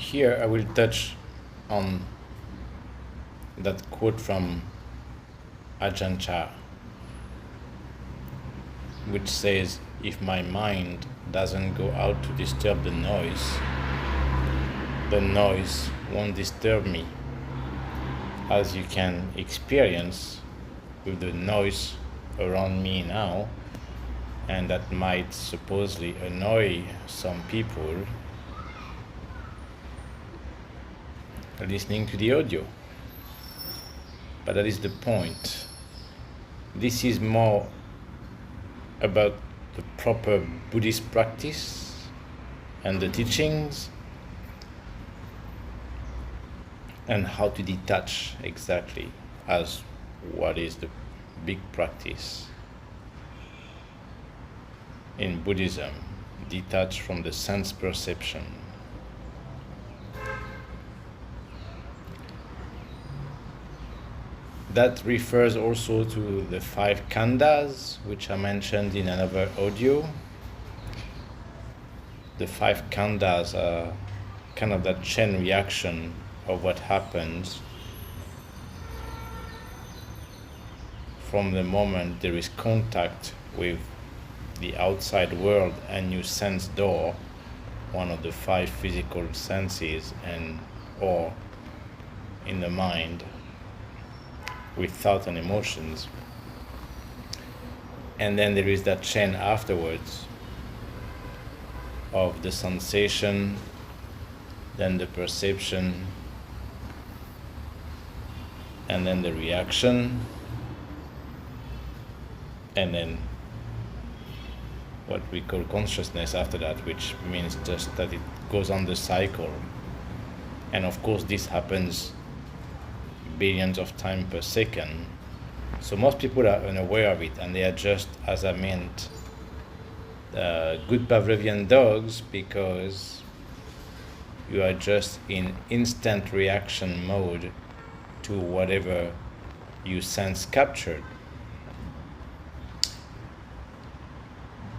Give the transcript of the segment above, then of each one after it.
here I will touch on that quote from Ajahn Chah, which says, if my mind doesn't go out to disturb the noise won't disturb me, as you can experience with the noise around me now, and that might supposedly annoy some people listening to the audio. But that is the point. This is more about the proper Buddhist practice and the teachings and how to detach exactly as what is the big practice in Buddhism, detach from the sense perception. That refers also to the 5 Khandhas, which I mentioned in another audio. The 5 Khandhas are kind of that chain reaction of what happens from the moment there is contact with the outside world and you sense door, one of the 5 physical senses, and or in the mind with thought and emotions. And then there is that chain afterwards of the sensation, then the perception, and then the reaction, and then what we call consciousness after that, which means just that it goes on the cycle. And of course this happens billions of times per second. So most people are unaware of it, and they are just, as I meant, good Pavlovian dogs, because you are just in instant reaction mode to whatever you sense captured.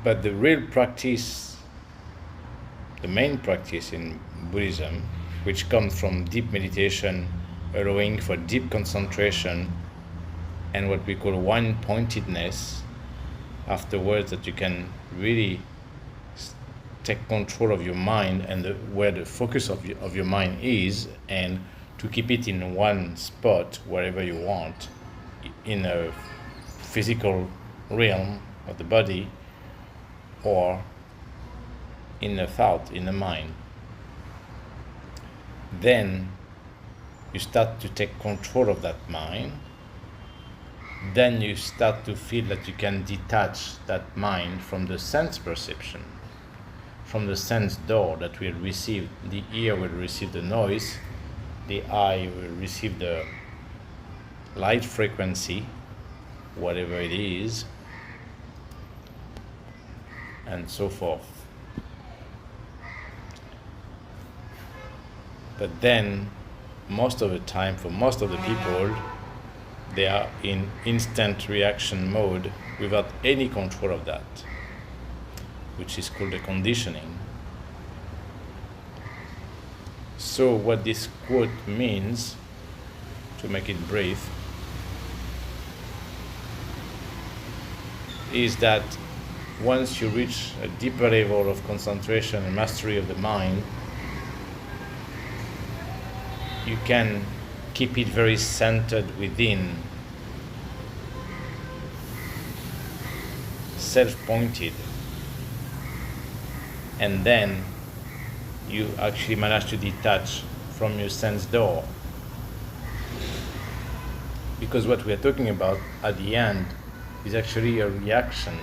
But the real practice, the main practice in Buddhism, which comes from deep meditation, allowing for deep concentration and what we call one-pointedness, afterwards, that you can really take control of your mind and where the focus of your mind is, and to keep it in one spot wherever you want, in a physical realm of the body or in the thought, in the mind. Then you start to take control of that mind. Then you start to feel that you can detach that mind from the sense perception, from the sense door that will receive, the ear will receive the noise, the eye will receive the light frequency, whatever it is, and so forth. But then, most of the time, for most of the people, they are in instant reaction mode without any control of that, which is called the conditioning. So what this quote means, to make it brief, is that once you reach a deeper level of concentration and mastery of the mind, you can keep it very centered within, self-pointed, and then you actually manage to detach from your sense door. Because what we are talking about at the end is actually a reaction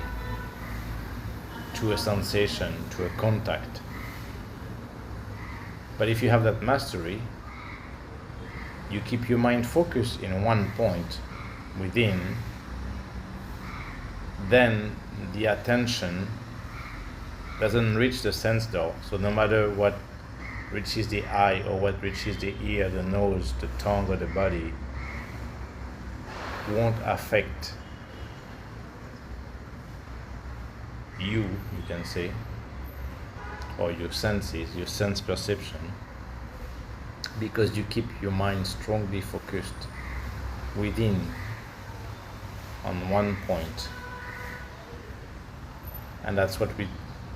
to a sensation, to a contact. But if you have that mastery, you keep your mind focused in one point within, then the attention doesn't reach the sense door. So no matter what reaches the eye or what reaches the ear, the nose, the tongue, or the body, won't affect you, you can say, or your senses, your sense perception, because you keep your mind strongly focused within on one point. And that's what we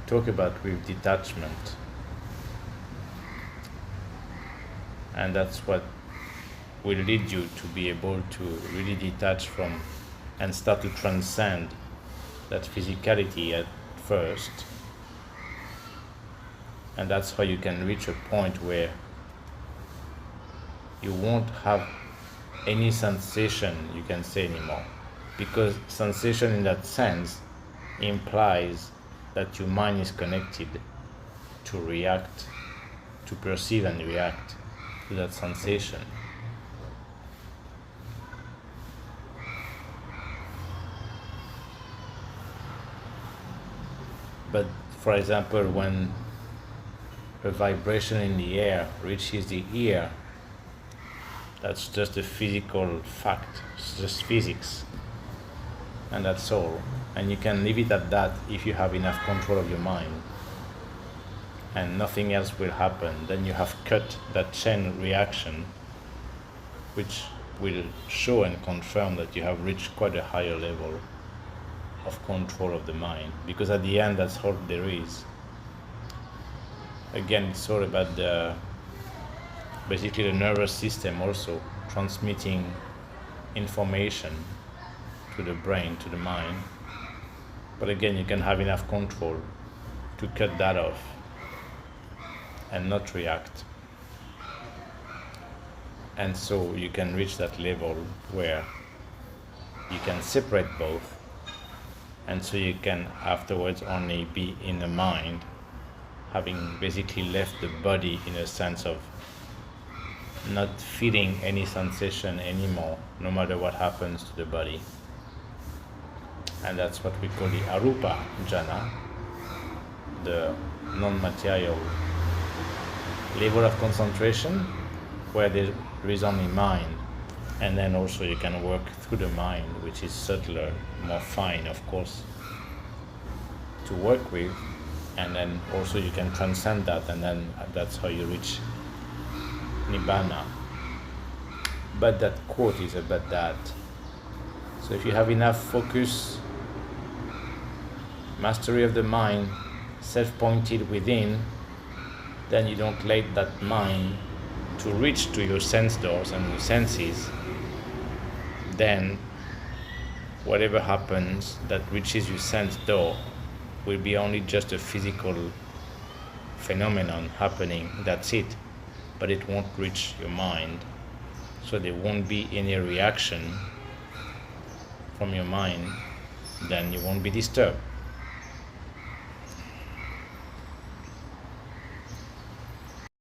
talk about with detachment. And that's what will lead you to be able to really detach from and start to transcend that physicality at first. And that's how you can reach a point where you won't have any sensation, you can say, anymore. Because sensation in that sense implies that your mind is connected to react, to perceive and react to that sensation. But for example, when a vibration in the air reaches the ear, that's just a physical fact, it's just physics, and that's all. And you can leave it at that if you have enough control of your mind, and nothing else will happen. Then you have cut that chain reaction, which will show and confirm that you have reached quite a higher level of control of the mind, because at the end that's all there is. Again, it's all about basically the nervous system also transmitting information to the brain, to the mind. But again, you can have enough control to cut that off and not react. And so you can reach that level where you can separate both, and so you can afterwards only be in the mind, having basically left the body in a sense of not feeling any sensation anymore, no matter what happens to the body. And that's what we call the arupa jhana, the non-material level of concentration, where there is only mind. And then also you can work through the mind, which is subtler, more fine, of course, to work with. And then also you can transcend that, and then that's how you reach Nibbana. But that quote is about that. So if you have enough focus, mastery of the mind, self-pointed within, then you don't let that mind to reach to your sense doors and your senses. Then whatever happens that reaches your sense door will be only just a physical phenomenon happening, that's it. But it won't reach your mind, so there won't be any reaction from your mind, then you won't be disturbed.